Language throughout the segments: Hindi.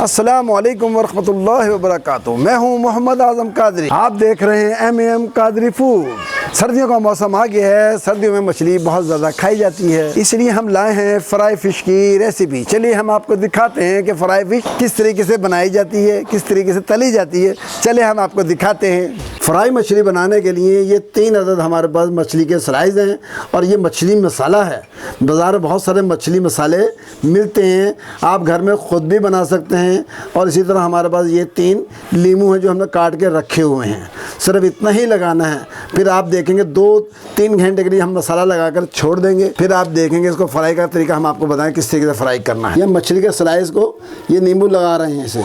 अस्सलामु अलैकुम वरहमतुल्लाहि वबरकातुहू। मैं हूं मोहम्मद आज़म कादरी। आप देख रहे हैं एम कादरी फूड। सर्दियों का मौसम आ गया है। सर्दियों में मछली बहुत ज़्यादा खाई जाती है, इसलिए हम लाए हैं फ्राई फ़िश की रेसिपी। चलिए हम आपको दिखाते हैं कि फ्राई फ़िश किस तरीके से बनाई जाती है, किस तरीके से तली जाती है। चलिए हम आपको दिखाते हैं। फ्राई मछली बनाने के लिए ये 3 अदद हमारे पास मछली के स्लाइस हैं और ये मछली मसाला है। बाज़ार में बहुत सारे मछली मसाले मिलते हैं, आप घर में ख़ुद भी बना सकते हैं। और इसी तरह हमारे पास ये 3 लीमू हैं जो हमने काट के रखे हुए हैं। सिर्फ इतना ही लगाना है, फिर आप देखेंगे 2-3 घंटे के लिए हम मसाला लगाकर छोड़ देंगे। फिर आप देखेंगे इसको फ्राई का तरीका हम आपको बताएं किस तरीके से फ्राई करना है। ये मछली के स्लाइस को ये नींबू लगा रहे हैं, इसे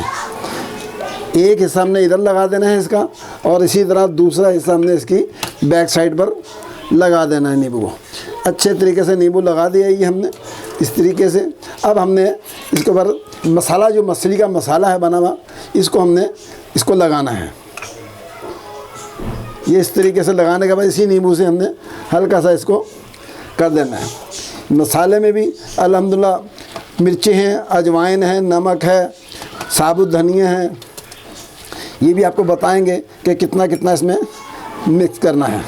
एक हिस्सा हमने इधर लगा देना है इसका, और इसी तरह दूसरा हिस्सा हमने इसकी बैक साइड पर लगा देना है नींबू को। अच्छे तरीके से नींबू लगा दिया ये हमने इस तरीके से। अब हमने इसके ऊपर मसाला, जो मछली का मसाला है बना हुआ, इसको हमने इसको लगाना है। ये इस तरीके से लगाने के बाद इसी नींबू से हमने हल्का सा इसको कर देना है। मसाले में भी अल्हम्दुलिल्लाह मिर्ची हैं, अजवाइन है, नमक है, साबुत धनिया है। ये भी आपको बताएंगे कि कितना कितना इसमें मिक्स करना है।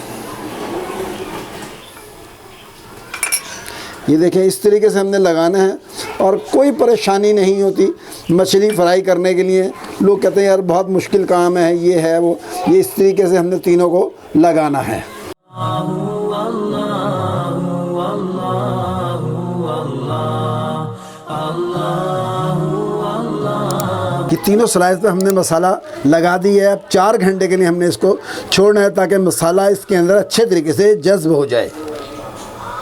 ये देखिए इस तरीके से हमने लगाना है और कोई परेशानी नहीं होती मछली फ्राई करने के लिए। लोग कहते हैं यार बहुत मुश्किल काम है, ये है वो। ये इस तरीके से हमने तीनों को लगाना है। ये तीनों स्लाइस पे हमने मसाला लगा दी है। अब 4 घंटे के लिए हमने इसको छोड़ना है ताकि मसाला इसके अंदर अच्छे तरीके से जज्ब हो जाए।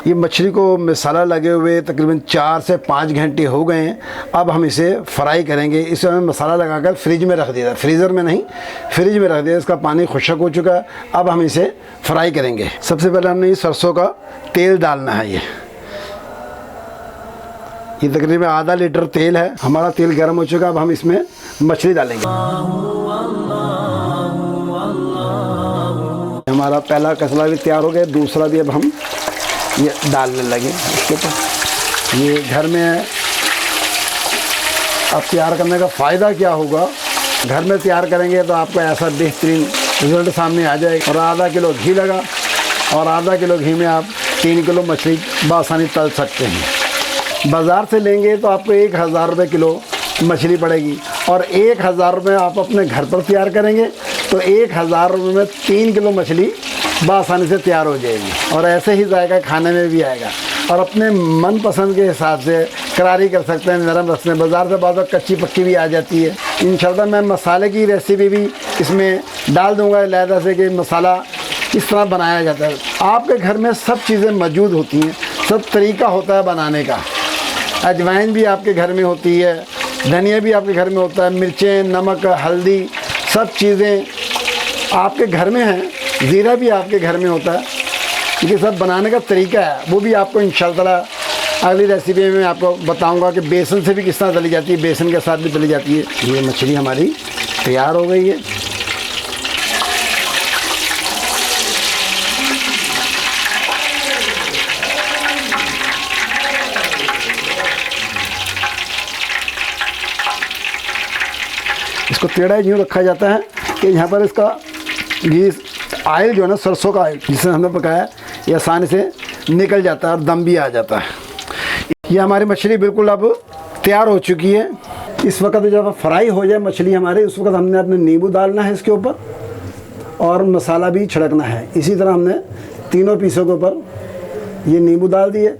ये मछली को मसाला लगे हुए तकरीबन 4 से 5 घंटे हो गए हैं। अब हम इसे फ्राई करेंगे। इसे हमें मसाला लगाकर फ्रिज में रख दिया, फ्रीज़र में नहीं, फ्रिज में रख दिया। इसका पानी खुश्क हो चुका है। अब हम इसे फ्राई करेंगे। सबसे पहले हमने ये सरसों का तेल डालना है। ये तकरीबन आधा लीटर तेल है। हमारा तेल गर्म हो चुका है। अब हम इसमें मछली डालेंगे। हमारा पहला कसला भी तैयार हो गया, दूसरा भी अब हम ये डालने लगे इसके ऊपर। ये घर में अब तैयार करने का फ़ायदा क्या होगा, घर में तैयार करेंगे तो आपको ऐसा बेहतरीन रिज़ल्ट सामने आ जाएगा। और आधा किलो घी लगा, और आधा किलो घी में आप 3 किलो मछली बआसानी तल सकते हैं। बाज़ार से लेंगे तो आपको 1000 रुपये किलो मछली पड़ेगी, और 1000 रुपये आप अपने घर पर तैयार करेंगे तो 1000 रुपये में 3 किलो मछली बआसानी से तैयार हो जाएगी। और ऐसे ही जायका खाने में भी आएगा। और अपने मन पसंद के हिसाब से करारी कर सकते हैं, नरम रखते हैं। बाज़ार से बाद कच्ची पक्की भी आ जाती है। इंशाल्लाह मैं मसाले की रेसिपी भी इसमें डाल दूँगा अलहदा से कि मसाला किस तरह बनाया जाता है। आपके घर में सब चीज़ें मौजूद होती हैं, सब तरीका होता है बनाने का। अजवाइन भी आपके घर में होती है, धनिया भी आपके घर में होता है, मिर्चें, नमक, हल्दी, सब चीज़ें आपके घर में हैं। ज़ीरा भी आपके घर में होता है। ये सब बनाने का तरीका है, वो भी आपको इंशाअल्लाह अगली रेसिपी में आपको बताऊंगा कि बेसन से भी किस तरह तली जाती है, बेसन के साथ भी तली जाती है। ये मछली हमारी तैयार हो गई है। इसको टेढ़ा यूँ रखा जाता है कि यहाँ पर इसका घी आयल जो है ना, सरसों का आयल जिससे हमने पकाया, ये आसानी से निकल जाता है और दम भी आ जाता है। ये हमारी मछली बिल्कुल अब तैयार हो चुकी है। इस वक्त जब फ्राई हो जाए मछली हमारी, उस वक्त हमने अपने नींबू डालना है इसके ऊपर, और मसाला भी छिड़कना है। इसी तरह हमने तीनों पीसों के ऊपर ये नींबू डाल दिए।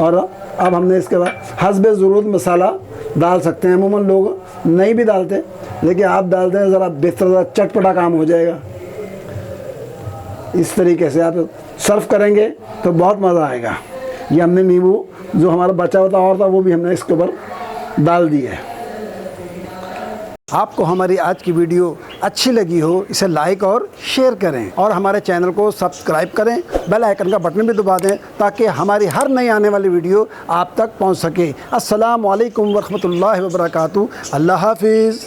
और अब हमने इसके बाद हस्बे ज़रूरत मसाला डाल सकते हैं। अमूमन लोग नहीं भी डालते, लेकिन आप डालते हैं ज़रा बेहतर, चटपटा काम हो जाएगा। इस तरीके से आप सर्व करेंगे तो बहुत मज़ा आएगा। ये हमने नींबू जो हमारा बचा हुआ था और था, वो भी हमने इसके ऊपर डाल दिया है। आपको हमारी आज की वीडियो अच्छी लगी हो, इसे लाइक और शेयर करें, और हमारे चैनल को सब्सक्राइब करें। बेल आइकन का बटन भी दबा दें ताकि हमारी हर नई आने वाली वीडियो आप तक पहुंच सके। अस्सलामु अलैकुम वरहमतुल्लाहि वबरकातुहू। अल्लाह हाफिज़।